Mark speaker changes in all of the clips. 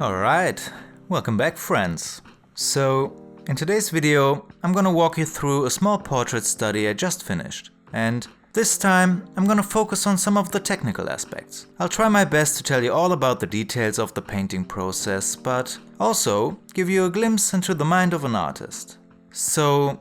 Speaker 1: Alright, welcome back friends. So, in today's video I'm gonna walk you through a small portrait study I just finished. And this time I'm gonna focus on some of the technical aspects. I'll try my best to tell you all about the details of the painting process, but also give you a glimpse into the mind of an artist. So,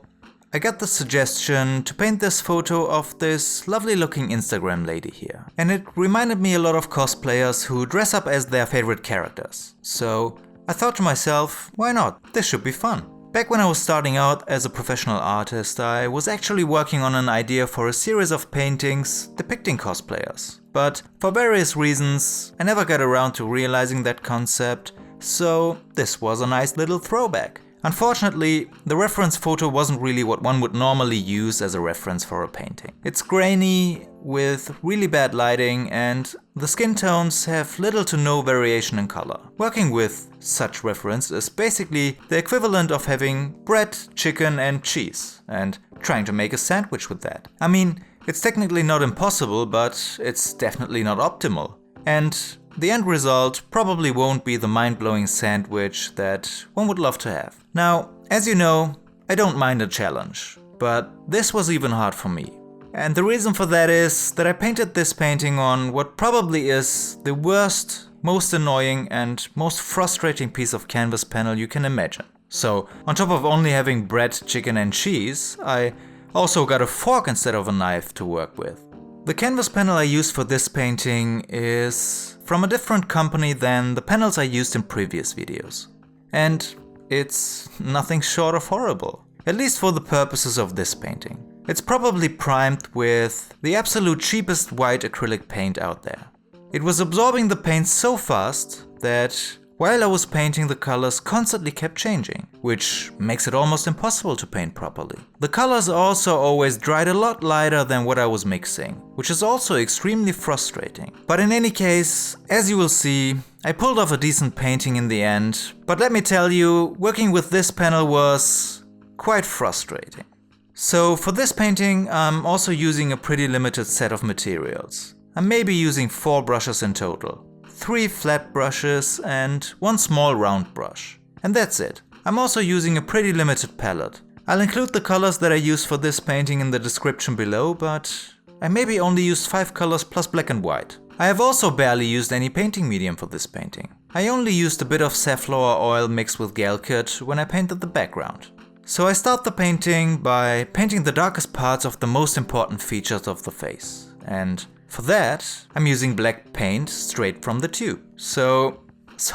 Speaker 1: I got the suggestion to paint this photo of this lovely looking Instagram lady here. And it reminded me a lot of cosplayers who dress up as their favorite characters. So I thought to myself, why not? This should be fun. Back when I was starting out as a professional artist, I was actually working on an idea for a series of paintings depicting cosplayers. But for various reasons, I never got around to realizing that concept, so this was a nice little throwback. Unfortunately, the reference photo wasn't really what one would normally use as a reference for a painting. It's grainy, with really bad lighting, and the skin tones have little to no variation in color. Working with such reference is basically the equivalent of having bread, chicken and cheese, and trying to make a sandwich with that. I mean, it's technically not impossible, but it's definitely not optimal. And the end result probably won't be the mind-blowing sandwich that one would love to have. Now, as you know, I don't mind a challenge, but this was even hard for me. And the reason for that is that I painted this painting on what probably is the worst, most annoying and most frustrating piece of canvas panel you can imagine. So, on top of only having bread, chicken and cheese, I also got a fork instead of a knife to work with. The canvas panel I used for this painting is from a different company than the panels I used in previous videos. And it's nothing short of horrible, at least for the purposes of this painting. It's probably primed with the absolute cheapest white acrylic paint out there. It was absorbing the paint so fast that while I was painting, the colors constantly kept changing, which makes it almost impossible to paint properly. The colors also always dried a lot lighter than what I was mixing, which is also extremely frustrating. But in any case, as you will see, I pulled off a decent painting in the end, but let me tell you, working with this panel was quite frustrating. So for this painting, I'm also using a pretty limited set of materials. I may be using 4 brushes in total. 3 flat brushes and 1 small round brush. And that's it. I'm also using a pretty limited palette. I'll include the colors that I used for this painting in the description below, but I maybe only used 5 colors plus black and white. I have also barely used any painting medium for this painting. I only used a bit of safflower oil mixed with Galkit when I painted the background. So I start the painting by painting the darkest parts of the most important features of the face. And for that, I'm using black paint straight from the tube. So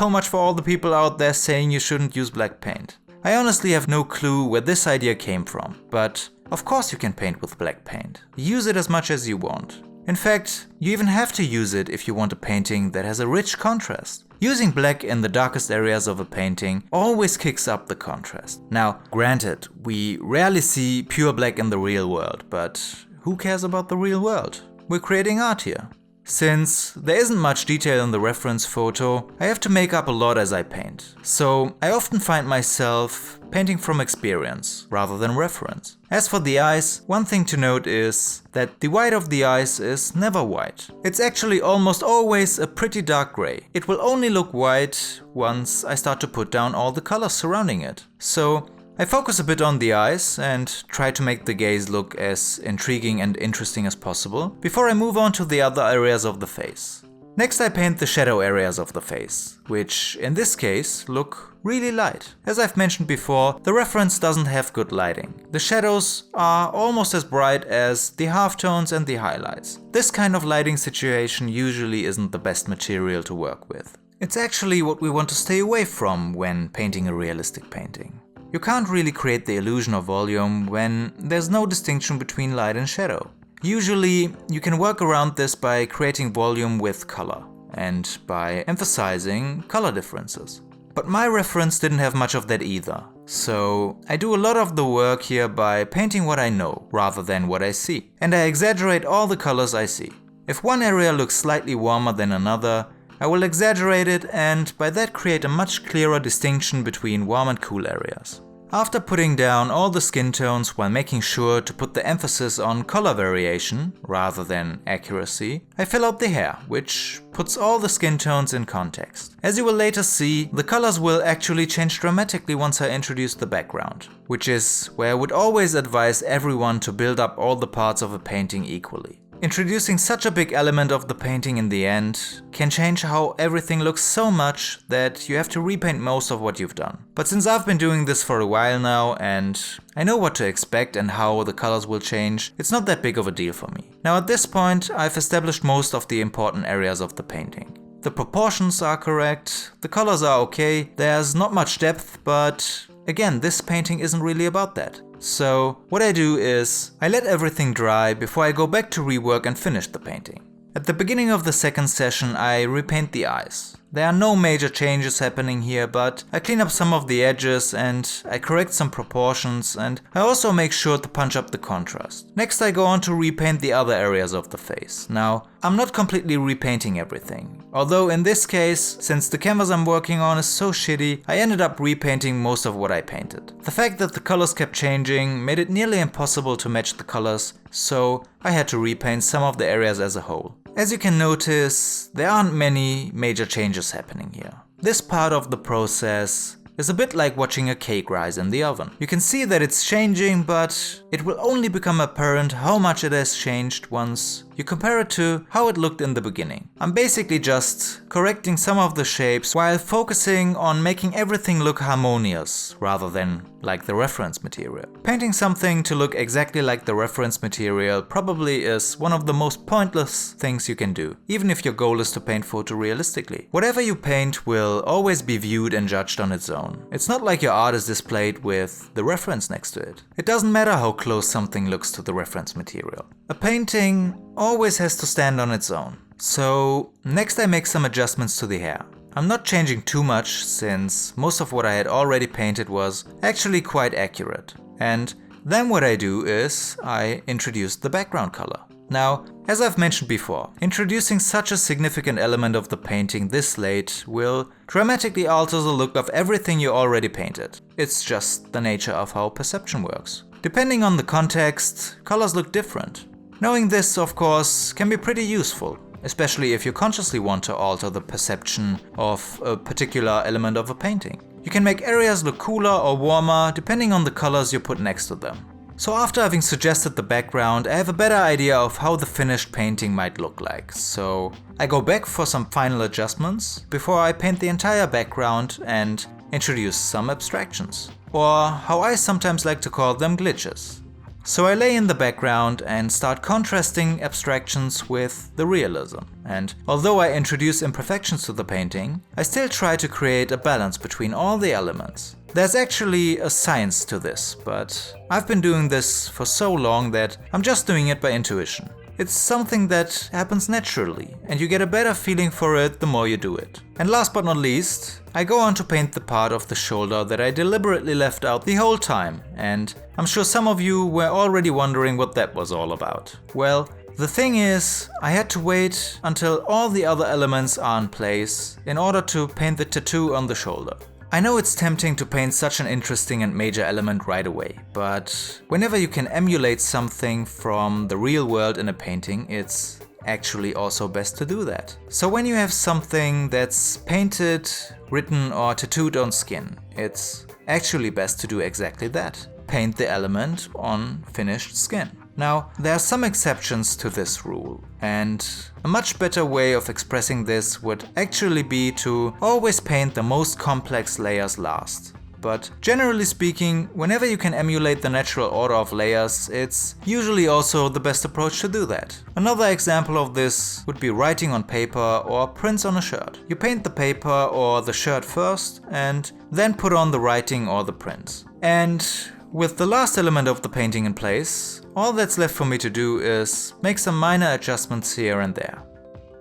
Speaker 1: much for all the people out there saying you shouldn't use black paint. I honestly have no clue where this idea came from, but of course you can paint with black paint. Use it as much as you want. In fact, you even have to use it if you want a painting that has a rich contrast. Using black in the darkest areas of a painting always kicks up the contrast. Now, granted, we rarely see pure black in the real world, but who cares about the real world? We're creating art here. Since there isn't much detail in the reference photo, I have to make up a lot as I paint. So I often find myself painting from experience rather than reference. As for the eyes, one thing to note is that the white of the eyes is never white. It's actually almost always a pretty dark gray. It will only look white once I start to put down all the colors surrounding it. So I focus a bit on the eyes and try to make the gaze look as intriguing and interesting as possible before I move on to the other areas of the face. Next I paint the shadow areas of the face, which in this case look really light. As I've mentioned before, the reference doesn't have good lighting. The shadows are almost as bright as the halftones and the highlights. This kind of lighting situation usually isn't the best material to work with. It's actually what we want to stay away from when painting a realistic painting. You can't really create the illusion of volume when there's no distinction between light and shadow. Usually, you can work around this by creating volume with color and by emphasizing color differences. But my reference didn't have much of that either, so I do a lot of the work here by painting what I know rather than what I see. And I exaggerate all the colors I see. If one area looks slightly warmer than another, I will exaggerate it and by that create a much clearer distinction between warm and cool areas. After putting down all the skin tones while making sure to put the emphasis on color variation rather than accuracy, I fill out the hair, which puts all the skin tones in context. As you will later see, the colors will actually change dramatically once I introduce the background, which is where I would always advise everyone to build up all the parts of a painting equally. Introducing such a big element of the painting in the end can change how everything looks so much that you have to repaint most of what you've done. But since I've been doing this for a while now and I know what to expect and how the colors will change, it's not that big of a deal for me. Now at this point, I've established most of the important areas of the painting. The proportions are correct, the colors are okay, there's not much depth, but again, this painting isn't really about that. So what I do is I let everything dry before I go back to rework and finish the painting. At the beginning of the second session I repaint the eyes. There are no major changes happening here, but I clean up some of the edges and I correct some proportions, and I also make sure to punch up the contrast. Next I go on to repaint the other areas of the face. Now, I'm not completely repainting everything. Although in this case, since the canvas I'm working on is so shitty, I ended up repainting most of what I painted. The fact that the colors kept changing made it nearly impossible to match the colors, so I had to repaint some of the areas as a whole. As you can notice, there aren't many major changes happening here. This part of the process is a bit like watching a cake rise in the oven. You can see that it's changing, but it will only become apparent how much it has changed once you compare it to how it looked in the beginning. I'm basically just correcting some of the shapes while focusing on making everything look harmonious rather than like the reference material. Painting something to look exactly like the reference material probably is one of the most pointless things you can do, even if your goal is to paint photorealistically. Whatever you paint will always be viewed and judged on its own. It's not like your art is displayed with the reference next to it. It doesn't matter how close something looks to the reference material. A painting always has to stand on its own. So next I make some adjustments to the hair. I'm not changing too much since most of what I had already painted was actually quite accurate. And then what I do is I introduce the background color. Now, as I've mentioned before, introducing such a significant element of the painting this late will dramatically alter the look of everything you already painted. It's just the nature of how perception works. Depending on the context, colors look different. Knowing this, of course, can be pretty useful, especially if you consciously want to alter the perception of a particular element of a painting. You can make areas look cooler or warmer depending on the colors you put next to them. So after having suggested the background, I have a better idea of how the finished painting might look like. So I go back for some final adjustments before I paint the entire background and introduce some abstractions, or how I sometimes like to call them glitches. So I lay in the background and start contrasting abstractions with the realism. And although I introduce imperfections to the painting, I still try to create a balance between all the elements. There's actually a science to this, but I've been doing this for so long that I'm just doing it by intuition. It's something that happens naturally, and you get a better feeling for it the more you do it. And last but not least, I go on to paint the part of the shoulder that I deliberately left out the whole time, and I'm sure some of you were already wondering what that was all about. Well, the thing is, I had to wait until all the other elements are in place in order to paint the tattoo on the shoulder. I know it's tempting to paint such an interesting and major element right away, but whenever you can emulate something from the real world in a painting, it's actually also best to do that. So when you have something that's painted, written or tattooed on skin, it's actually best to do exactly that. Paint the element on finished skin. Now, there are some exceptions to this rule, and a much better way of expressing this would actually be to always paint the most complex layers last. But generally speaking, whenever you can emulate the natural order of layers, it's usually also the best approach to do that. Another example of this would be writing on paper or prints on a shirt. You paint the paper or the shirt first and then put on the writing or the prints. And with the last element of the painting in place, all that's left for me to do is make some minor adjustments here and there.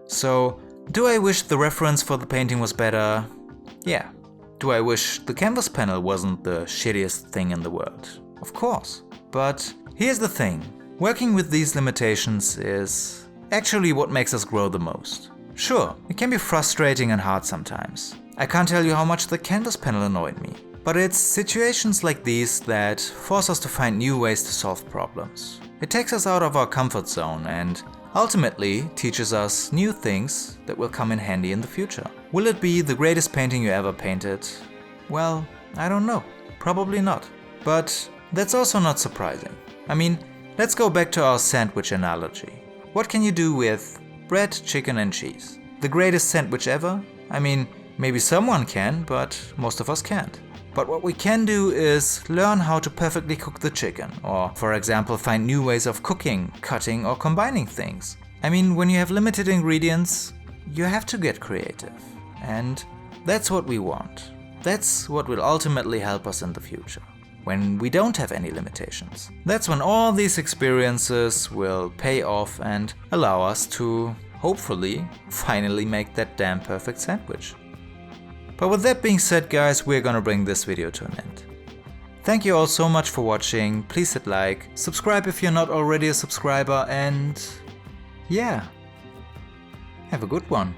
Speaker 1: So, do I wish the reference for the painting was better? Yeah. Do I wish the canvas panel wasn't the shittiest thing in the world? Of course. But here's the thing. Working with these limitations is actually what makes us grow the most. Sure, it can be frustrating and hard sometimes. I can't tell you how much the canvas panel annoyed me. But it's situations like these that force us to find new ways to solve problems. It takes us out of our comfort zone and ultimately teaches us new things that will come in handy in the future. Will it be the greatest painting you ever painted? Well, I don't know. Probably not. But that's also not surprising. I mean, let's go back to our sandwich analogy. What can you do with bread, chicken and cheese? The greatest sandwich ever? I mean, maybe someone can, but most of us can't. But what we can do is learn how to perfectly cook the chicken, or for example find new ways of cooking, cutting or combining things. I mean, when you have limited ingredients, you have to get creative. And that's what we want. That's what will ultimately help us in the future, when we don't have any limitations. That's when all these experiences will pay off and allow us to, hopefully, finally make that damn perfect sandwich. But with that being said, guys, we're gonna bring this video to an end. Thank you all so much for watching. Please hit like, subscribe if you're not already a subscriber, and yeah, have a good one.